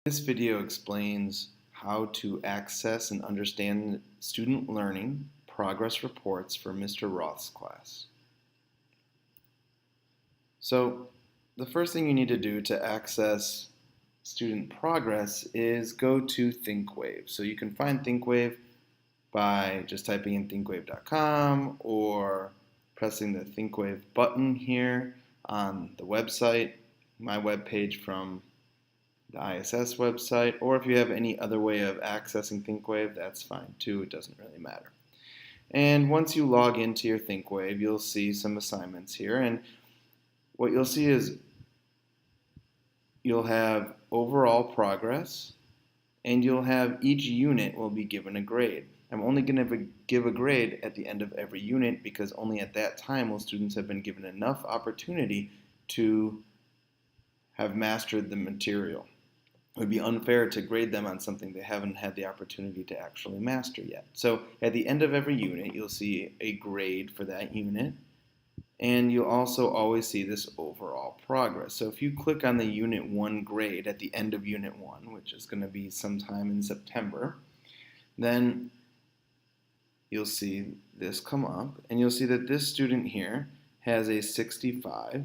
This video explains how to access and understand student learning progress reports for Mr. Roth's class. So the first thing you need to do to access student progress is go to ThinkWave. So you can find ThinkWave by just typing in thinkwave.com or pressing the ThinkWave button here on the website, my webpage from the ISS website, or if you have any other way of accessing ThinkWave, that's fine too, it doesn't really matter. And once you log into your ThinkWave, you'll see some assignments here, and what you'll see is you'll have overall progress, and you'll have each unit will be given a grade. I'm only going to give a grade at the end of every unit because only at that time will students have been given enough opportunity to have mastered the material. It would be unfair to grade them on something they haven't had the opportunity to actually master yet. So at the end of every unit, you'll see a grade for that unit, and you'll also always see this overall progress. So if you click on the Unit 1 grade at the end of Unit 1, which is going to be sometime in September, then you'll see this come up, and you'll see that this student here has a 65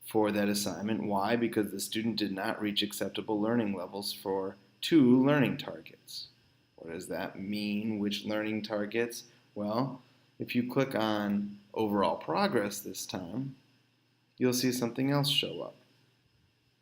for that assignment. Why? Because the student did not reach acceptable learning levels for 2 learning targets. What does that mean? Which learning targets? Well, if you click on overall progress this time, you'll see something else show up.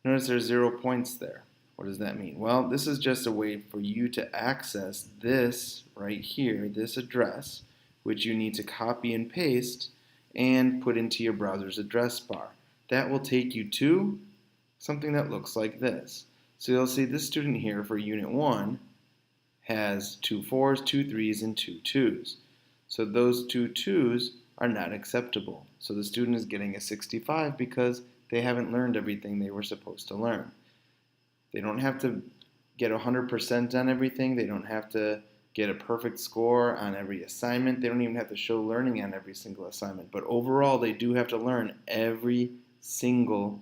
Notice there's 0 points there. What does that mean? Well, this is just a way for you to access this right here, this address, which you need to copy and paste and put into your browser's address bar. That will take you to something that looks like this. So you'll see this student here for Unit 1 has 2 4s, 2 3s, and 2 2s. So those 2 2s are not acceptable. So the student is getting a 65 because they haven't learned everything they were supposed to learn. They don't have to get 100% on everything. They don't have to get a perfect score on every assignment. They don't even have to show learning on every single assignment. But overall, they do have to learn every single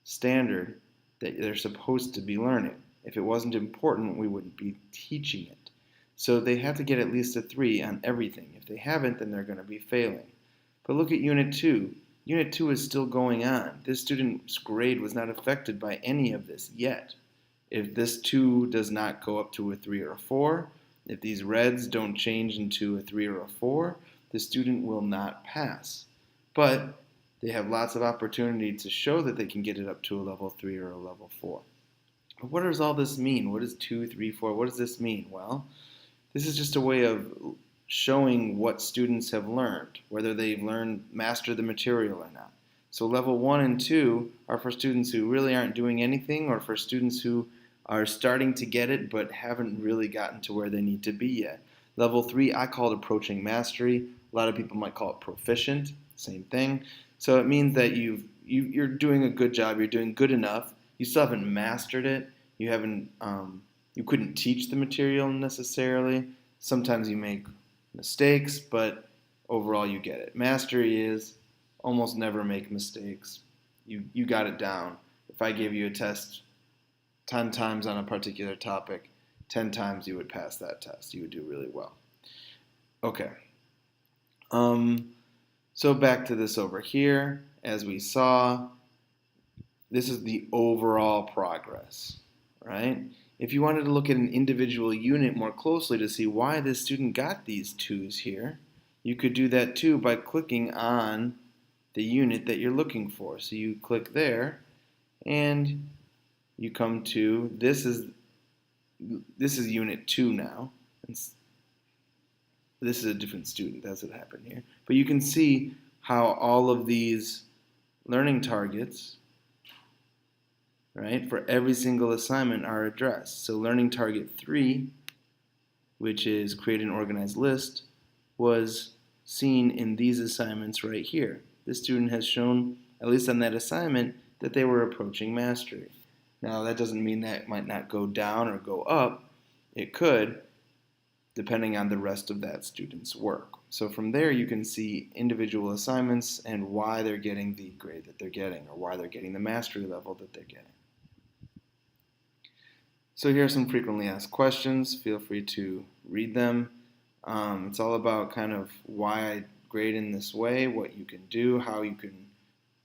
standard that they're supposed to be learning. If it wasn't important, we wouldn't be teaching it. So they have to get at least a 3 on everything. If they haven't, then they're going to be failing. But look at Unit 2. Unit 2 is still going on. This student's grade was not affected by any of this yet. If this 2 does not go up to a 3 or a 4, if these reds don't change into a 3 or a 4, the student will not pass. But they have lots of opportunity to show that they can get it up to a level 3 or a level 4. But what does all this mean? What is 2, 3, 4? What does this mean? Well, this is just a way of showing what students have learned, whether they've mastered the material or not. So level 1 and 2 are for students who really aren't doing anything, or for students who are starting to get it but haven't really gotten to where they need to be yet. Level 3, I call it approaching mastery. A lot of people might call it proficient, same thing. So it means that you're doing a good job, you're doing good enough. You still haven't mastered it. You couldn't teach the material necessarily. Sometimes you make mistakes, but overall you get it. Mastery is almost never make mistakes. You got it down. If I gave you a test 10 times on a particular topic, 10 times you would pass that test. You would do really well. Okay. So back to this over here, as we saw, this is the overall progress, right? If you wanted to look at an individual unit more closely to see why this student got these 2s here, you could do that too by clicking on the unit that you're looking for. So you click there, and you come to, this is Unit 2 now. This is a different student, that's what happened here. But you can see how all of these learning targets, right, for every single assignment are addressed. So learning target 3, which is create an organized list, was seen in these assignments right here. This student has shown, at least on that assignment, that they were approaching mastery. Now that doesn't mean that it might not go down or go up. It could, depending on the rest of that student's work. So from there you can see individual assignments and why they're getting the grade that they're getting, or why they're getting the mastery level that they're getting. So here are some frequently asked questions. Feel free to read them. It's all about kind of why I grade in this way, what you can do, how you can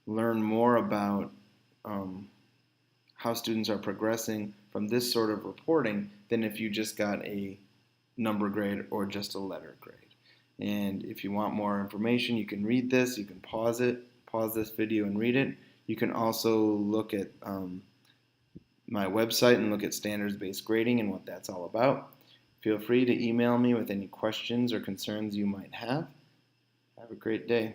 learn more about um, how students are progressing from this sort of reporting than if you just got a number grade or just a letter grade. And if you want more information, you can read this. You can pause this video and read it. You can also look at my website and look at standards-based grading and what that's all about. Feel free to email me with any questions or concerns you might have. Have a great day.